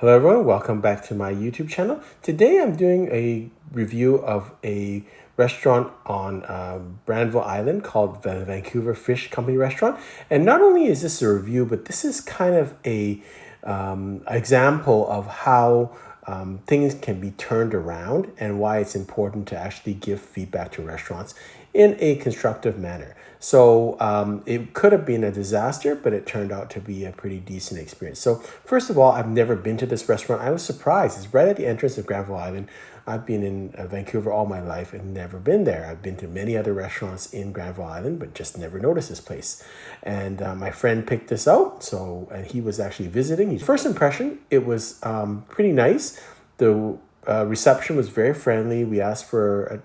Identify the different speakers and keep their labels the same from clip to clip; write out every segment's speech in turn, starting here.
Speaker 1: Hello everyone, welcome back to my YouTube channel. Today I'm doing a review of a restaurant on Granville Island called the Vancouver Fish Company restaurant. And not only is this a review, but this is kind of a example of how things can be turned around and why it's important to actually give feedback to restaurants in a constructive manner. So it could have been a disaster, but it turned out to be a pretty decent experience. So first of all, I've never been to this restaurant. I was surprised. It's right at the entrance of Granville Island. I've been in Vancouver all my life and never been there. I've been to many other restaurants in Granville Island, but just never noticed this place. And my friend picked this out, and he was actually visiting. His first impression, it was pretty nice. The reception was very friendly.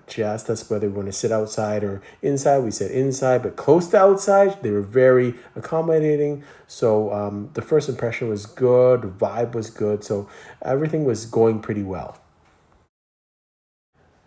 Speaker 1: She asked us whether we want to sit outside or inside. We said inside, but close to outside. They were very accommodating. So the first impression was good. The vibe was good. So everything was going pretty well.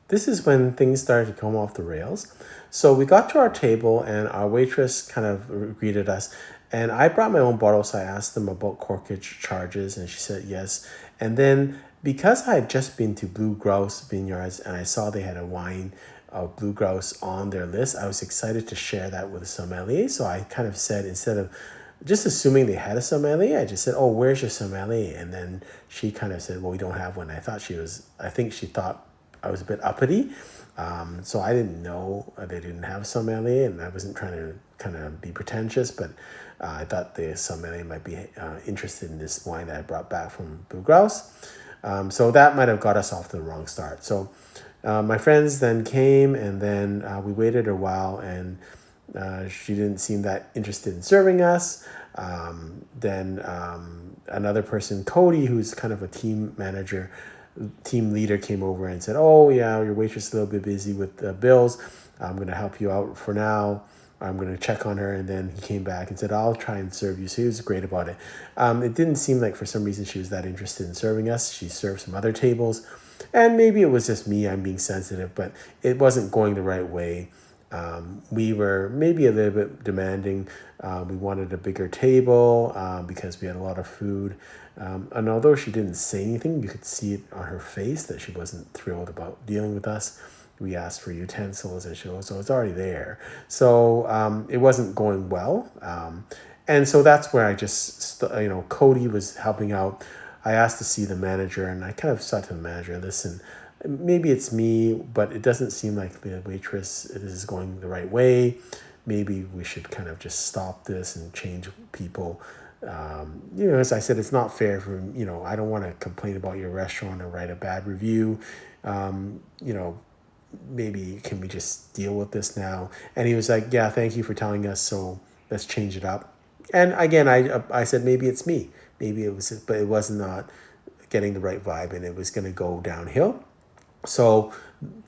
Speaker 1: This is when things started to come off the rails. So we got to our table and our waitress kind of greeted us. And I brought my own bottle, so I asked them about corkage charges, and she said yes. And then because I had just been to Blue Grouse Vineyards and I saw they had a wine of Blue Grouse on their list, I was excited to share that with the sommelier. So I kind of said, instead of just assuming they had a sommelier, I just said, "Oh, where's your sommelier?" And then she kind of said, "Well, we don't have one." I think she thought I was a bit uppity. So I didn't know they didn't have a sommelier, and I wasn't trying to kind of be pretentious, but I thought the sommelier might be interested in this wine that I brought back from Blue Grouse. So that might have got us off to the wrong start. So my friends then came, and then we waited a while, and she didn't seem that interested in serving us. Then another person, Cody, who's kind of a team leader, came over and said, "Oh yeah, your waitress is a little bit busy with the bills. I'm going to help you out for now. I'm going to check on her." And then he came back and said, "I'll try and serve you." So he was great about it. It didn't seem like for some reason she was that interested in serving us. She served some other tables, and maybe it was just me, I'm being sensitive, but it wasn't going the right way. We were maybe a little bit demanding. We wanted a bigger table because we had a lot of food. And although she didn't say anything, you could see it on her face that she wasn't thrilled about dealing with us. We asked for utensils, and so it's already there. So it wasn't going well. And so that's where Cody was helping out. I asked to see the manager, and I kind of said to the manager, "Listen, maybe it's me, but it doesn't seem like the waitress is going the right way. Maybe we should kind of just stop this and change people." As I said, it's not fair I don't want to complain about your restaurant or write a bad review. Maybe can we just deal with this now? And he was like, "Yeah, thank you for telling us. So let's change it up." And again, I said, maybe it's me. Maybe it was, but it was not getting the right vibe, and it was going to go downhill. So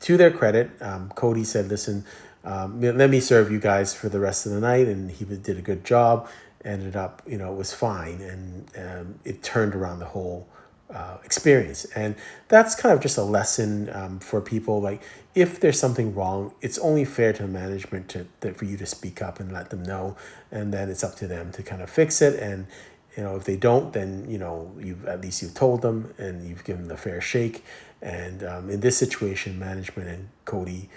Speaker 1: to their credit, Cody said, "Listen, let me serve you guys for the rest of the night." And he did a good job. Ended up, it was fine. And it turned around the whole experience. And that's kind of just a lesson for people. Like, if there's something wrong, it's only fair to management for you to speak up and let them know. And then it's up to them to kind of fix it. And if they don't, then you've told them and you've given them a fair shake. And in this situation, management and Cody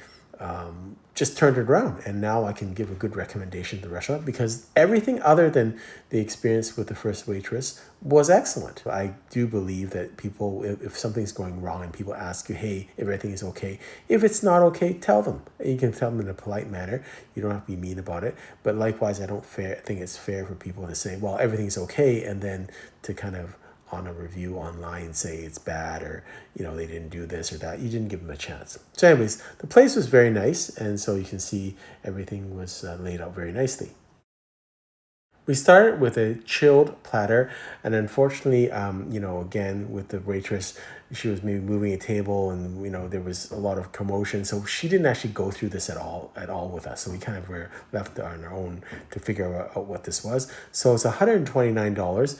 Speaker 1: just turned it around, and now I can give a good recommendation to the restaurant because everything other than the experience with the first waitress was excellent. I do believe that people, if something's going wrong and people ask you, "Hey, everything is okay," if it's not okay, tell them. You can tell them in a polite manner. You don't have to be mean about it. But likewise, I don't think it's fair for people to say, "Well, everything's okay," and then to kind of on a review online say it's bad, or they didn't do this or that. You didn't give them a chance. So anyways, the place was very nice, and so you can see everything was laid out very nicely. We started with a chilled platter, and unfortunately, again, with the waitress, she was maybe moving a table, and there was a lot of commotion, so she didn't actually go through this at all with us. So we kind of were left on our own to figure out what this was. So it's $129.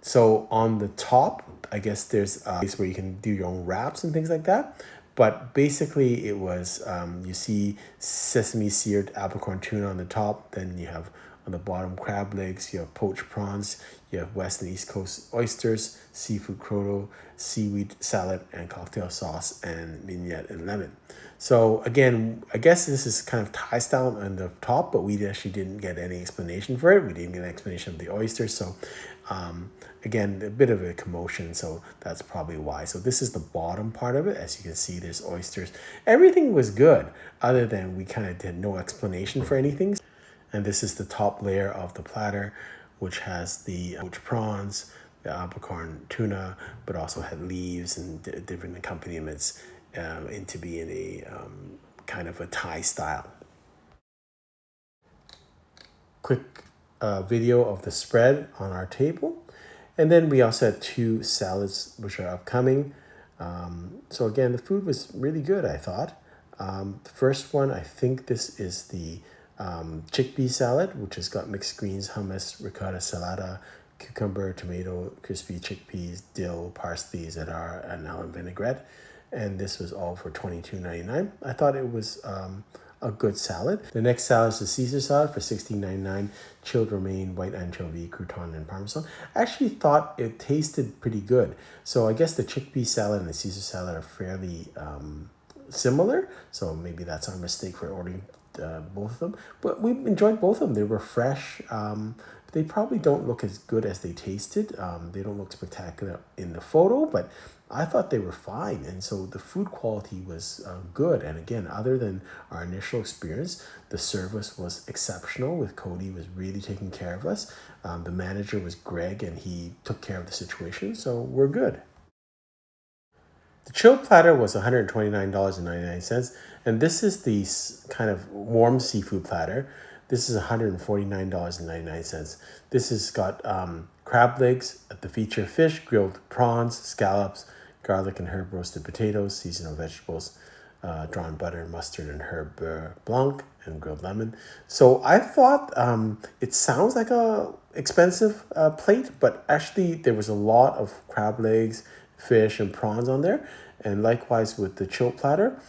Speaker 1: So on the top, I guess there's a place where you can do your own wraps and things like that. But basically, it was you see sesame seared apple corn tuna on the top, then you have On the bottom, crab legs, you have poached prawns, you have West and East Coast oysters, seafood croto, seaweed salad, and cocktail sauce, and mignonette and lemon. So again, I guess this is kind of Thai style on the top, but we actually didn't get any explanation for it. We didn't get an explanation of the oysters. So again, a bit of a commotion. So that's probably why. So this is the bottom part of it. As you can see, there's oysters. Everything was good other than we kind of did no explanation for anything. And this is the top layer of the platter, which has the poached prawns, the albacore tuna, but also had leaves and different accompaniments into being a kind of a Thai style. Quick video of the spread on our table. And then we also had 2 salads, which are upcoming. So again, the food was really good, I thought. The first one, I think this is the chickpea salad, which has got mixed greens, hummus, ricotta, salata, cucumber, tomato, crispy chickpeas, dill, parsley, za'atar, and almond vinaigrette. And this was all for $22.99. I thought it was a good salad. The next salad is the Caesar salad for $16.99. Chilled romaine, white anchovy, crouton, and parmesan. I actually thought it tasted pretty good. So I guess the chickpea salad and the Caesar salad are fairly similar. So maybe that's our mistake for ordering both of them. But we enjoyed both of them. They were fresh. They probably don't look as good as they tasted. They don't look spectacular in the photo, but I thought they were fine. And so the food quality was good. And again, other than our initial experience, the service was exceptional with Cody was really taking care of us. The manager was Greg and he took care of the situation. So we're good. The chilled platter was $129.99. And this is the kind of warm seafood platter. This is $149.99. This has got crab legs, the feature fish, grilled prawns, scallops, garlic and herb roasted potatoes, seasonal vegetables, drawn butter, mustard, and herb blanc, and grilled lemon. So I thought it sounds like a expensive plate, but actually there was a lot of crab legs, fish, and prawns on there. And likewise with the chilled platter,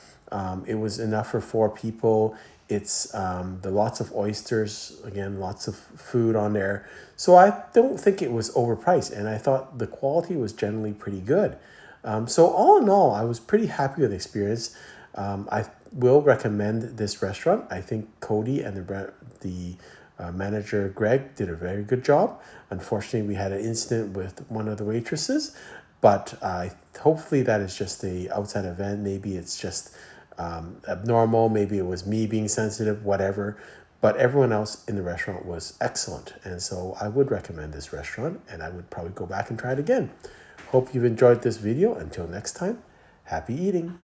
Speaker 1: it was enough for 4 people. It's the lots of oysters, again, lots of food on there. So I don't think it was overpriced, and I thought the quality was generally pretty good. So all in all, I was pretty happy with the experience. I will recommend this restaurant. I think Cody and the manager, Greg, did a very good job. Unfortunately, we had an incident with one of the waitresses, but hopefully that is just a outside event. Maybe it's just abnormal. Maybe it was me being sensitive, whatever. But everyone else in the restaurant was excellent. And so I would recommend this restaurant, and I would probably go back and try it again. Hope you've enjoyed this video. Until next time, happy eating.